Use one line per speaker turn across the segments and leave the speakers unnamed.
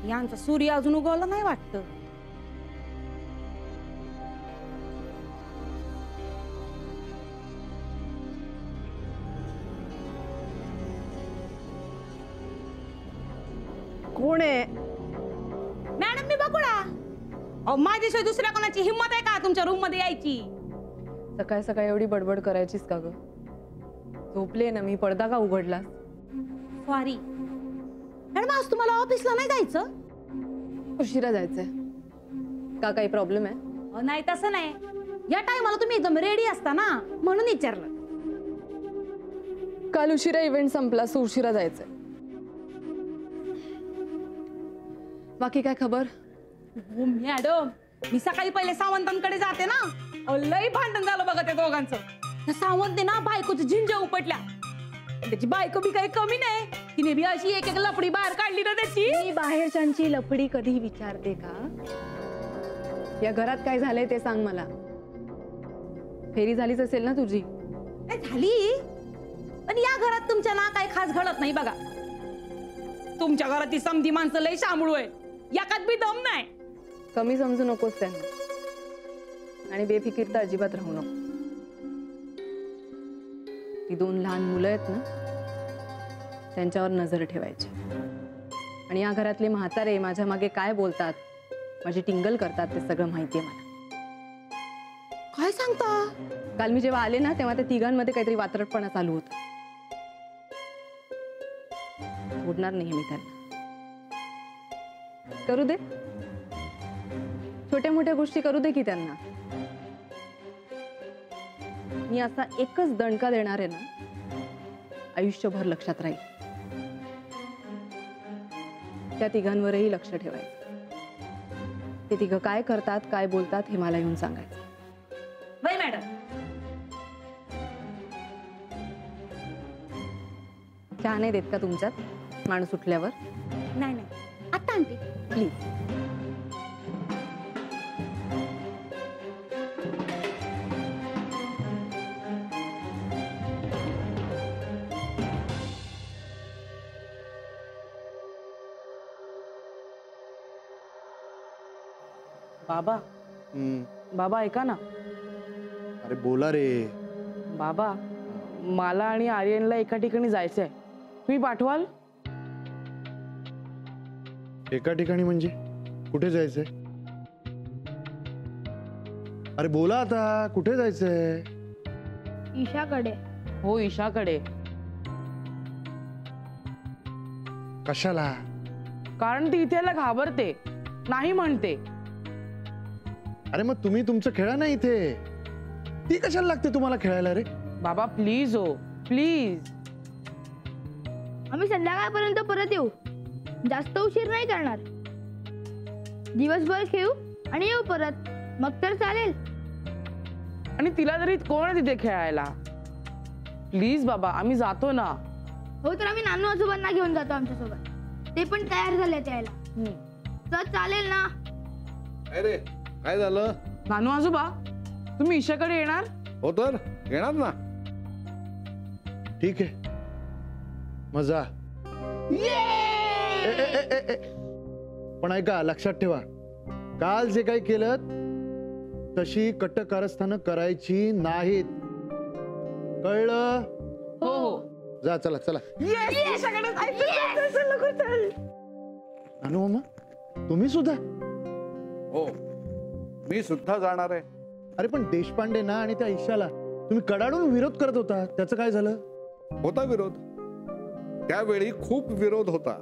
यांचा सूर्य अजून उगवला नाही वाटतं.
कोण आहे?
मॅडम मी बघूला. अहो माझ्याशिवाय दुसऱ्या कोणाची हिम्मत आहे का तुमच्या रूम मध्ये यायची?
सकाळ सकाळ एवढी बडबड करायचीस का ग? झोपले ना मी, पडदा का उघडला?
सॉरी मॅडम, आज तुम्हाला ऑफिसला नाही जायचं?
उशिरा जायचंय का? काही प्रॉब्लेम आहे?
नाही तसं नाही, या टायमाला तुम्ही एकदम रेडी असता ना म्हणून विचारलं.
काल उशिरा इव्हेंट संपला, सो उशिरा जायचंय. बाकी काय खबर?
हो मॅडम, मी सकाळी पहिले सावंतांकडे जाते ना, लई भांडण झालं बघा त्या दोघांचं. त्या सावंत ना बायकोची झिंज्या उपटल्या. त्याची बायको बी काही कमी नाही, तिने बी अशी एक एक लफडी बाहेर काढली ना त्याची.
मी बाहेरच्यांची लफडी कधी विचारते का? या घरात काय झालंय ते सांग मला. फेरी झालीच असेल ना तुझी?
झाली, पण या घरात तुमच्या ना काही खास घडत नाही बघा. तुमच्या घरात ती समधी माणसं लई शामळू आहे, याकात बी दम नाही.
कमी समजू नकोस त्यांना, आणि बेफिकीर अजिबात राहू नको. ती दोन लहान मुलं आहेत ना, त्यांच्यावर नजर ठेवायची. आणि या घरातले म्हातारे माझ्या मागे काय बोलतात, माझी टिंगल करतात, ते सगळं माहितीये मला.
काय सांगता?
काल मी जेव्हा आले ना तेव्हा त्या तिघांमध्ये काहीतरी वात्रटपणा चालू होता. सोडणार नाही मी त्यांना. करू दे, छोट्या मोठ्या गोष्टी करू दे की त्यांना. मी असा एकच दणका देणार आहे ना, आयुष्यभर लक्षात राहील. त्या तिघांवरही लक्ष ठेवायचं. ते तिघं काय करतात, काय बोलतात हे मला येऊन सांगायचं.
Bye madam.
चहा नाही देत का तुमच्यात माणूस उठल्यावर?
नाही नाही, आता आणते
प्लीज.
बाबा, बाबा ऐका ना.
अरे बोला रे.
बाबा, मला आणि आर्यनला एका ठिकाणी जायचंय, तुम्ही पाठवाल?
एका ठिकाणी म्हणजे कुठे जायचंय? अरे बोला आता, कुठे जायचंय?
ईशाकडे.
हो, ईशाकडे.
कशाला?
कारण ती इथे घाबरते, नाही म्हणते.
अरे मग तुम्ही तुमचं खेळा ना इथे. ती कशाला लागते तुम्हाला खेळायला रे?
बाबा प्लीज, हो प्लीज.
आम्ही संध्याकाळपर्यंत परत येऊ, जास्त उशीर नाही करणार. दिवसभर खेळू आणि येऊ परत, मग तर चालेल.
आणि तिला तरी कोण आहे तिथे खेळायला? प्लीज बाबा, आम्ही जातो ना.
हो तर आम्ही नानू आजोबांना घेऊन जातो आमच्यासोबत, ते पण तयार झाले यायला. तर चालेल ना?
अरे काय झालं?
नानू आजोबा, तुम्ही ईशाकडे येणार?
हो तर येणार ना.
ठीक आहे, मजा. पण ऐका, लक्षात ठेवा, काल जे काही केलं तशी कटकारस्थानं करायची नाहीत, कळलं?
हो हो.
जा, चला चला. नानू मामा, तुम्ही सुद्धा?
हो, मी सुद्धा जाणार आहे.
अरे पण देशपांडे ना आणि त्या ईशाला तुम्ही कडाडून विरोध करत होता, त्याचं काय झालं?
होता विरोध, त्यावेळी खूप विरोध होता.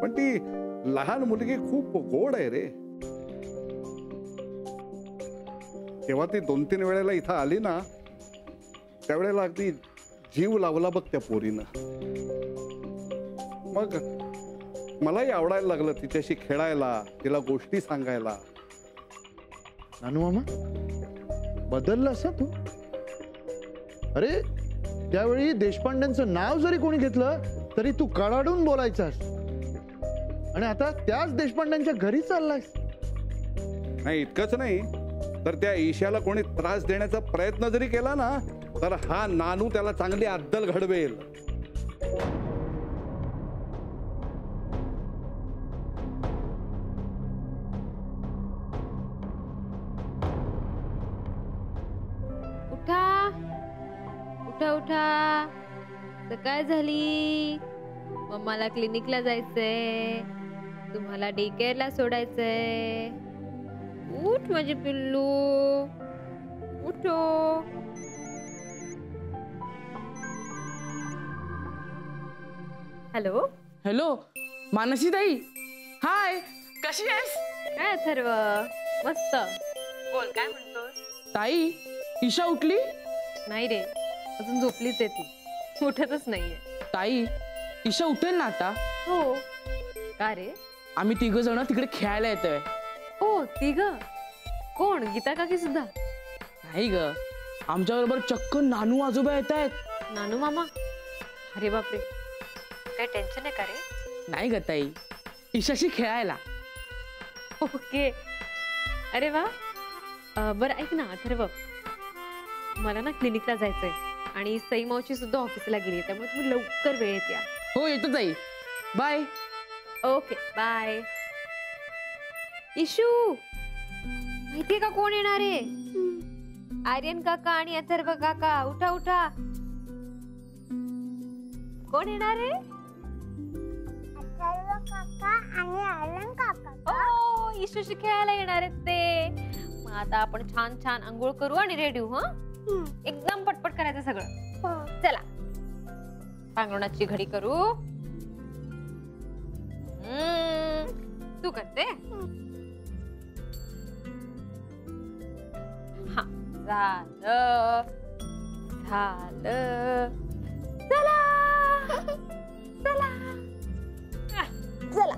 पण ती लहान मुलगी खूप गोड आहे रे. तेव्हा ती 2-3 वेळेला इथं आली ना, त्यावेळेला अगदी जीव लावला बघ त्या पोरीनं. मग मलाही आवडायला लागलं तिच्याशी खेळायला, तिला गोष्टी सांगायला.
नानू मामा, बदलला असा तू? अरे त्यावेळी देशपांड्यांचं नाव जरी कोणी घेतलं तरी तू कडाडून बोलायचास, आणि आता त्याच देशपांड्यांच्या घरी चाललायस.
नाही, इतकंच नाही तर त्या ईशाला कोणी त्रास देण्याचा प्रयत्न जरी केला ना, तर हा नानू त्याला चांगली अद्दल घडवेल.
उठा उठा, सकाळ झाली. मम्माला क्लिनिकला जायचंय, तुम्हाला डे केअरला सोडायचंय. उठ माझे पिल्लू, उठो. हॅलो,
हॅलो मानसी ताई, हाय, कशी आहेस?
काय अथर्व, मस्त. बोल, काय म्हणतोस?
ताई, ईशा उठली?
नाही रे, अजून झोपलीच आहे ती, उठतच नाहीये.
ताई, ईशा उठेल ना आता?
हो. का रे?
आम्ही तिघ जण तिकडे खेळायला येतोय.
ओ, तिघ? कोण, गीता काकी सुद्धा?
नाही ग, आमच्या बरोबर चक्क नानू आजोबा येत आहेत.
नानू मामा? अरे बापरे, काय टेन्शन आहे का रे?
नाही ग ताई, ईशाशी खेळायला.
ओके. अरे वा. बरं ऐक ना अथर्व, मला ना क्लिनिकला जायचंय आणि सई मावशी सुद्धा ऑफिसला गेली, त्यामुळे तुम्ही लवकर वेळेत या.
हो, येतो ताई, बाय.
Okay, bye. इशू, माहितीये का कोण येणार आहे? आर्यन काका आणि अथर्व काका. उठा उठा. कोण येणार आहे? ओ, इशूशी खेळायला येणार आहेत ते. मग आता आपण छान छान अंघोळ करू आणि रेडी होऊ. हा, एकदम पटपट करायचं सगळं. चला, पांघरुणाची घडी करू. तू करते? हा, झालं झालं. चला चला चला.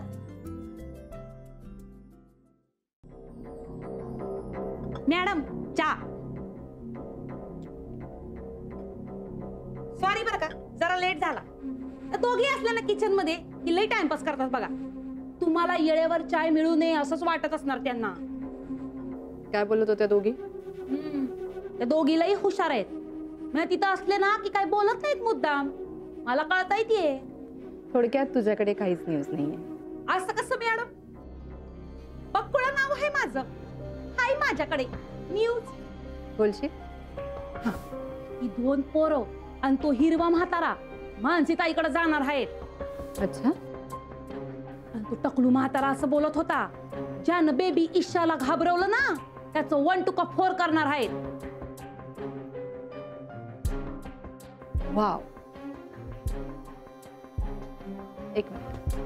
मॅडम, चहा. सॉरी बरं का, जरा लेट झाला. दोघी असल्या ना किचन मध्ये की लई टाइमपास करतात बघा. तुम्हाला येळेवर चाय मिळू नये असंच वाटत असणार त्यांना.
काय बोलत होत्या दोघी?
त्या दोघीलाही हुशार आहेत. म्हणजे तिथं असले ना की काही बोलत नाहीत मुद्दाम. मला कळता येते.
थोडक्यात तुझ्याकडे काहीच न्यूज नाहीये.
असं कसं मॅडम? बकुळा नाव आहे माझं. हाय माझ्याकडे न्यूज.
बोलशील?
ही 2 पोरं आणि तो हिरवा म्हातारा मानसीताईकडे जाणार आहेत.
अच्छा.
आणि तो टकलू म्हातारा असं बोलत होता, ज्यानं बेबी ईशाला घाबरवलं ना त्याचं 1 to 4 करणार आहेत.
वाव. एक मिनिट.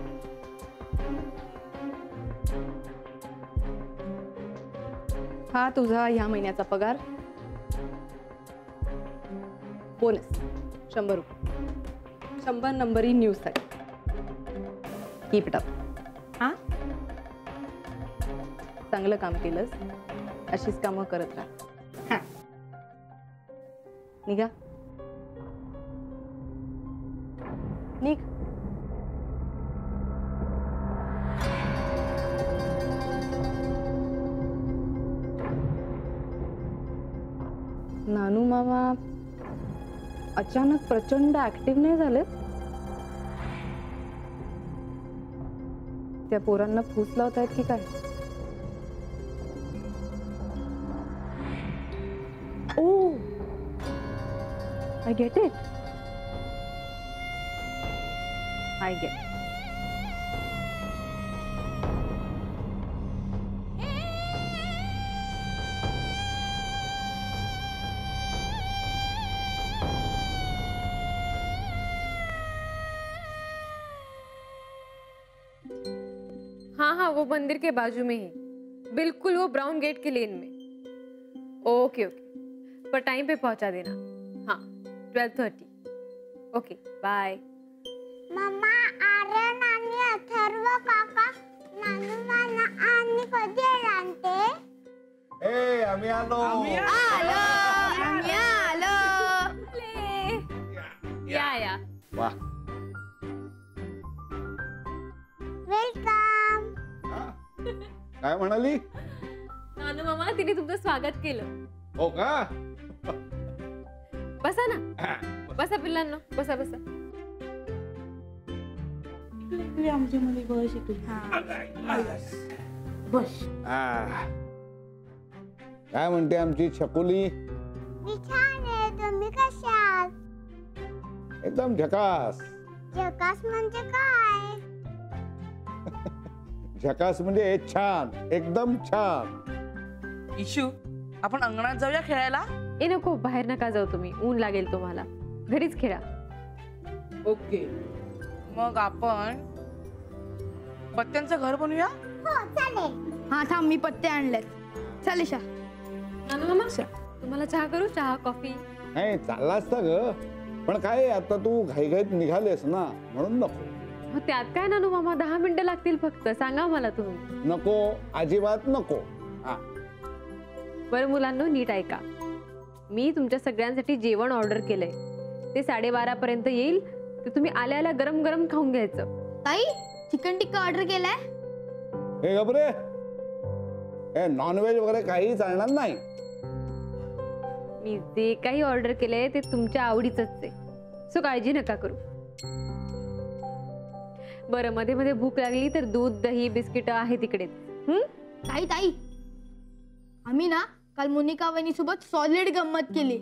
हा तुझा ह्या महिन्याचा पगार. बोनस 100 रुपये. 100 नंबरी न्यूज साठी. Keep it up.
हा,
चांगलं काम केलंस. अशीच कामं करत राहा. निघा. निघ. नानू मामा अचानक प्रचंड ऍक्टिव्ह नाही झाले? त्या पोरांना फूस लावतायत की काय? Oh, I get it. I get.
हाँ हाँ, वो मंदिर के बाजू में ही, बिल्कुल वो ब्राउन गेट के लेन में. ओके ओके, पर टाइम पे पहुंचा देना. हाँ, 12:30. Okay, bye.
मम्मा, आर्यन आणि अथर्व काका नानू मामा आणि कधी आणते?
ए, आम्ही आलो.
या.
वाह.
वेलकम.
काय म्हणाली?
नानू मामा, तिने तुमचं स्वागत केलं.
हो का?
बसा ना, बसा पिल्लांनो, बसा बसा.
आमच्यामध्ये बस इकडे. बस.
काय म्हणते आमची छकुली?
मी छान आहे. तुम्ही कशा आहात?
एकदम झकास.
जकास म्हणजे काय?
झकास म्हणजे छान, एकदम छान.
इशू आपण अंगणात जाऊया खेळायला.
ए नको, बाहेर नका जाऊ तुम्ही, ऊन लागेल तुम्हाला. घरीच खेळा.
ओके, मग आपण पत्त्यांचं घर बनवूया.
हो चालेल.
हा थांब, मी पत्ते आणलेत. चल ईशा.
नानू मामा, तुम्हाला चहा करू? चहा कॉफी?
नाही चाललास तर ग, पण काय आता तू घाईघाईत निघालेस ना, म्हणून नको.
मग त्यात काय नानू मामा, 10 मिनिटं लागतील फक्त. सांगा मला तुम्ही.
नको, अजिबात नको. हा,
बरं मुलांनो, नीट ऐका. मी तुमच्या सगळ्यांसाठी जेवण ऑर्डर केलंय. ते 12:30 पर्यंत येईल. ते तुम्ही आल्या आल्या गरम गरम खाऊन घ्यायचं.
ताई, चिकन टिक्का ऑर्डर केलाय.
हे गबरे, हे नॉनव्हेज वगैरे काही चालणार नाही.
मी जे काही ऑर्डर केलंय ते तुमच्या आवडीच आहे, सो काळजी नका करू. बरं, मध्ये मध्ये भूक लागली तर दूध, दही, बिस्किट आहे तिकडेच.
ताई ताई, आम्ही ना काल मोनिका वहिनी सोबत सॉलिड गंमत केली.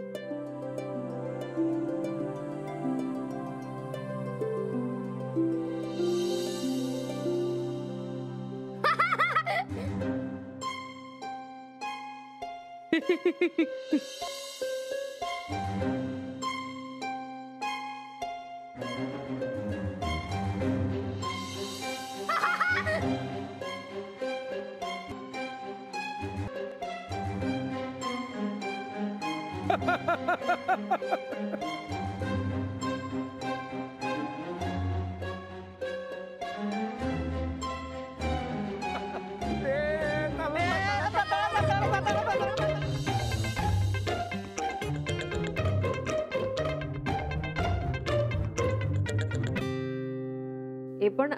हे पण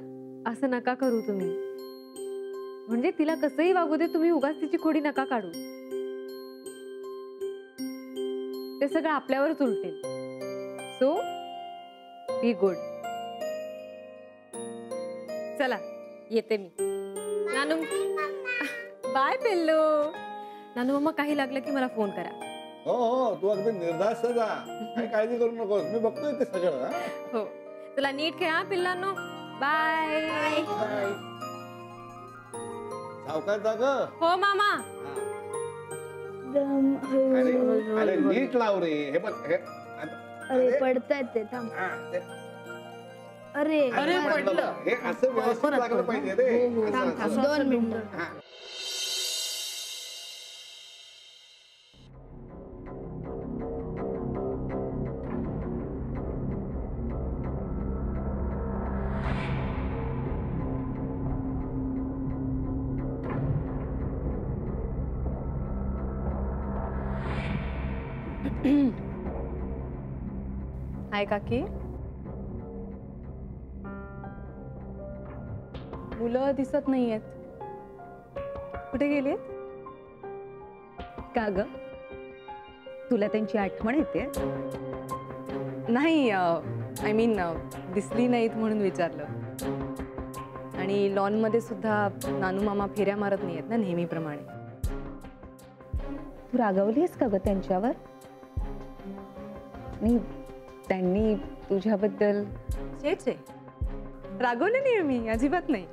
असं नका करू तुम्ही. म्हणजे तिला कसंही वागू दे, तुम्ही उगाच तिची खोडी नका काढू. ते सगळं आपल्यावरच उलटेल. So be good. चला येते मी. नानू, बाय पिल्लू. नानू मम्मा, काही लागलं की मला फोन करा.
हो हो, तू अगदी निर्धास्त जा, काही काळजी करू नकोस, मी बघतोय ते सगळं. हा?
हो, चला नीट खेळा पिल्लांनो. बाय.
सावकाश जा ग.
हो मामा.
अरे नीट लाव रे. हे बघ, हे
अरे पडतायत ते. थांब. अरे
अरे, पडलं.
हे असं व्यवस्थित लागलं पाहिजे रे. असं, असं.
2 मिनिटं.
हा.
हाय काकी. मुलं दिसत नाहीयेत. कुठे गेलीत?
का ग, तुला त्यांची आठवण येते?
नाही, आय मीन दिसली नाहीत म्हणून विचारलं. आणि लॉन मध्ये सुद्धा नानू मामा फेऱ्या मारत नाहीयेत ना नेहमीप्रमाणे.
तू रागवलीस का ग त्यांच्यावर? नाही, त्यांनी तुझ्याबद्दल.
छे, रागवले नाही मी, अजिबात नाही.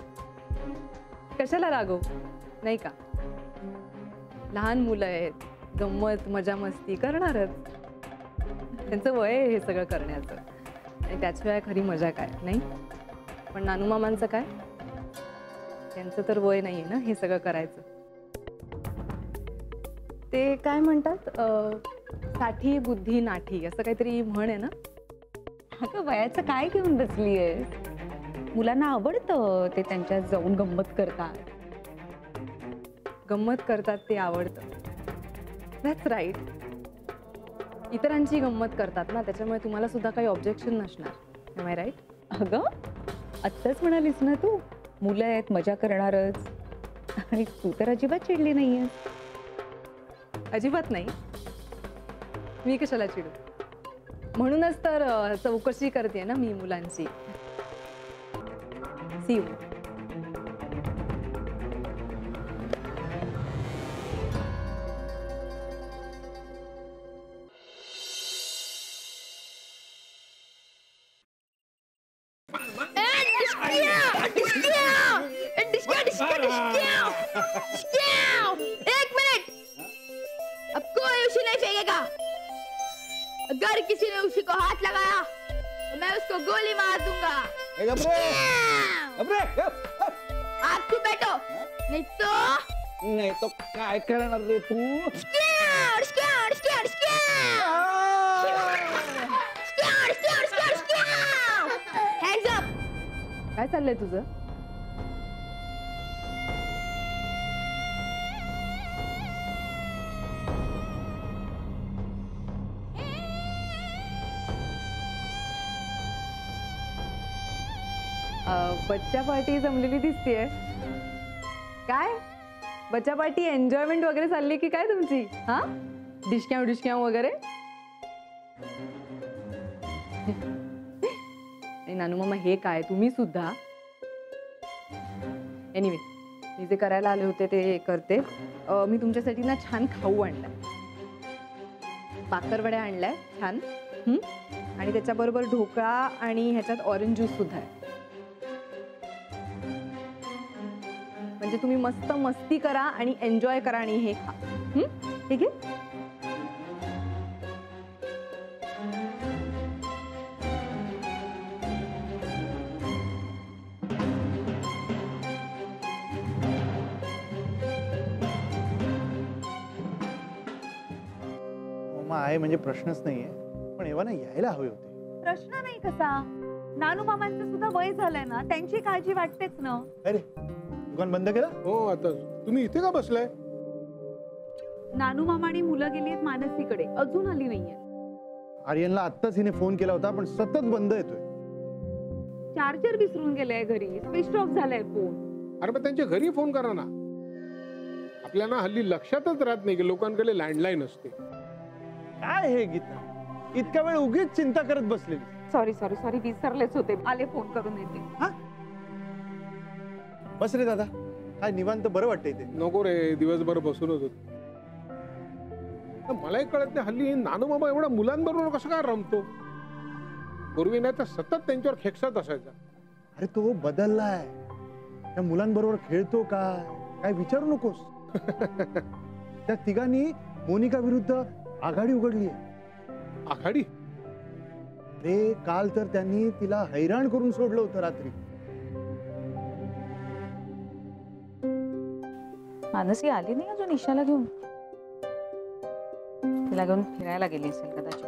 कशाला रागव, नाही का? लहान मुलं आहेत, गंमत मजा मस्ती करणारच. त्यांचं वय आहे हे सगळं करण्याचं, आणि त्याशिवाय खरी मजा काय, नाही? पण नानू मामांचं काय? त्यांचं तर वय नाही आहे ना हे सगळं करायचं. ते काय म्हणतात, साठी बुद्धी नाठी असं काहीतरी म्हण आहे ना.
अगं, वयाचं काय घेऊन बसलीये? मुलांना आवडतं ते त्यांच्यात जाऊन गंमत करतात.
गंमत करतात ते आवडतं. That's right. इतरांची गंमत करतात ना, त्याच्यामुळे तुम्हाला सुद्धा काही ऑब्जेक्शन नसणार. Am I right?
अगं, आत्ताच म्हणालीस ना तू, मुलं आहेत मजा करणारच, आणि तू तर अजिबात चिडली नाहीयेस.
अजिबात नाही. मी कशाला चिडू? म्हणूनच तर चौकशी करते ना मी मुलांची. C you.
एक मिनट, अब कोई उसी नहीं फेंकेगा। अगर किसी ने उसी को हाथ लगाया तो मैं उसको गोली मार दूंगा। आप तू बैठो, नहीं तो
काय करणार रे तू?
Hands up.
काय चाललंय तुझं? बच्चा पार्टी जमलेली दिसतीये. काय बच्चा पार्टी एन्जॉयमेंट वगैरे चालली की काय तुमची? हा, डिस्क्या वगैरे. नानू मामा हे काय, तुम्ही सुद्धा? एनिवे, मी जे करायला आले होते ते करते. मी तुमच्यासाठी ना छान खाऊ आणलाय, बाकरवड्या आणलाय छान, आणि त्याच्याबरोबर ढोकळा आणि ह्याच्यात ऑरेंज ज्यूस सुद्धा आहे. म्हणजे तुम्ही मस्त मस्ती करा आणि एन्जॉय करा आणि हे खा. ठीक आहे?
आहे म्हणजे प्रश्नच नाहीये, पण एव्हा ना यायला हवे होते.
प्रश्न नाही कसा, नानू मामांचं सुद्धा वय झालंय ना, त्यांची काळजी वाटतेच ना.
अरे दुकान बंद केलं?
हो, आता तुम्ही इथे का बसलाय?
नानू मामा आणि मुलं गेली आहेत मानसीकडे, अजून आली नाहीये.
आर्यनला आत्ताच हिने फोन केला होता, पण सतत बंद येतोय.
चार्जर विसरून गेलाय घरी, स्विच ऑफ झालाय फोन.
अरे पण त्यांच्या घरी फोन करा ना. आपल्याला हल्ली लक्षातच राहत नाही की लोकांकडे लँडलाईन असते.
काय हे गीता, इतका वेळ उगीच चिंता करत बसलेली.
सॉरी विसरलेच होते, आले फोन करून येते.
बस रे दादा, काय निवांत बरं वाटतंय ते.
नको रे, दिवसभर बसूनच होत. मलाही कळत नाही हल्ली नानू मामा एवढ्या मुलांबरोबर कसं काय रमतो. पूर्वी नाही तर सतत त्यांच्यावर खेकसत असायचा.
अरे तो बदललाय, त्या मुलांबरोबर खेळतो काय विचारू नकोस. त्या तिघांनी मोनिका विरुद्ध आघाडी उघडली आहे.
आघाडी?
रे काल तर त्यांनी तिला हैराण करून सोडलं होतं रात्री.
मानसी आली नाही अजून ईशाला घेऊन. तिला घेऊन फिरायला गेली असेल कदाचित.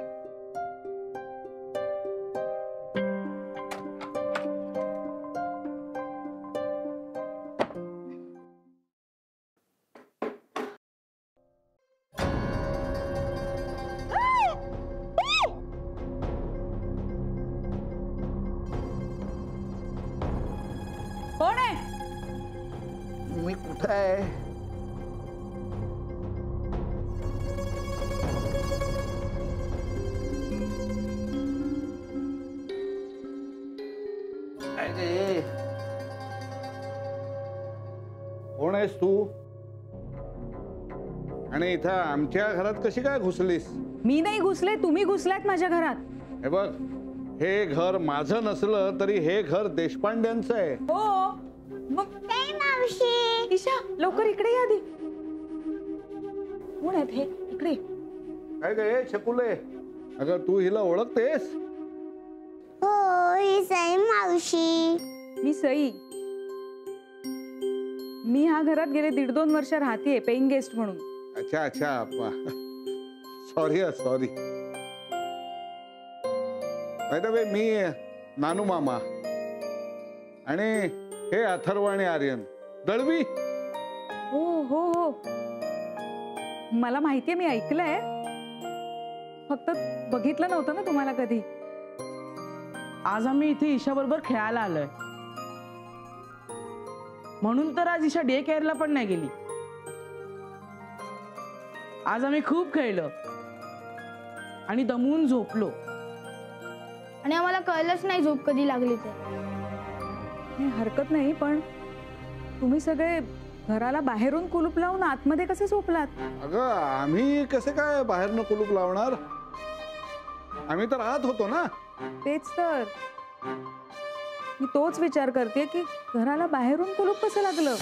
कोण आहे?
मी कुठं आहे? कोण आहेस तू? आणि इथं आमच्या घरात कशी काय घुसलीस?
मी नाही घुसले, तुम्ही घुसलात माझ्या घरात.
हे बघ, हे घर माझं नसलं तरी हे घर देशपांड्यांचं आहे.
हो मग
मावशी,
ईशा लवकर इकडे या आधी. कोण आहेत हे? इकडे.
काय गे छकुले, अगं तू हिला ओळखतेस?
हो ही सई मावशी.
मी सई. मी ह्या घरात गेले 1.5-2 वर्ष राहतेय पेइंग गेस्ट म्हणून.
अच्छा सॉरी. मी नानू मामा आणि हे अथर्व आणि आर्यन दळवी.
हो मला माहितीये, मी ऐकलंय, फक्त बघितलं नव्हतं ना तुम्हाला कधी.
आज आम्ही इथे ईशा बरोबर खेळायला आलोय, म्हणून तर आज ईशा डे केअरला पण नाही गेली. आज आम्ही खूप खेळलो आणि दमून झोपलो.
आणि आम्हाला कळलंच नाही झोप कधी लागली तर.
हरकत नाही, पण तुम्ही सगळे घराला बाहेरून कुलूप लावून आतमध्ये कसे झोपलात?
अगं आम्ही कसे काय बाहेरनं कुलूप लावणार? आम्ही तर आत होतो ना.
तेच तर. मी तोच विचार करते की घराला बाहेरून कुलूप कसं लागलं.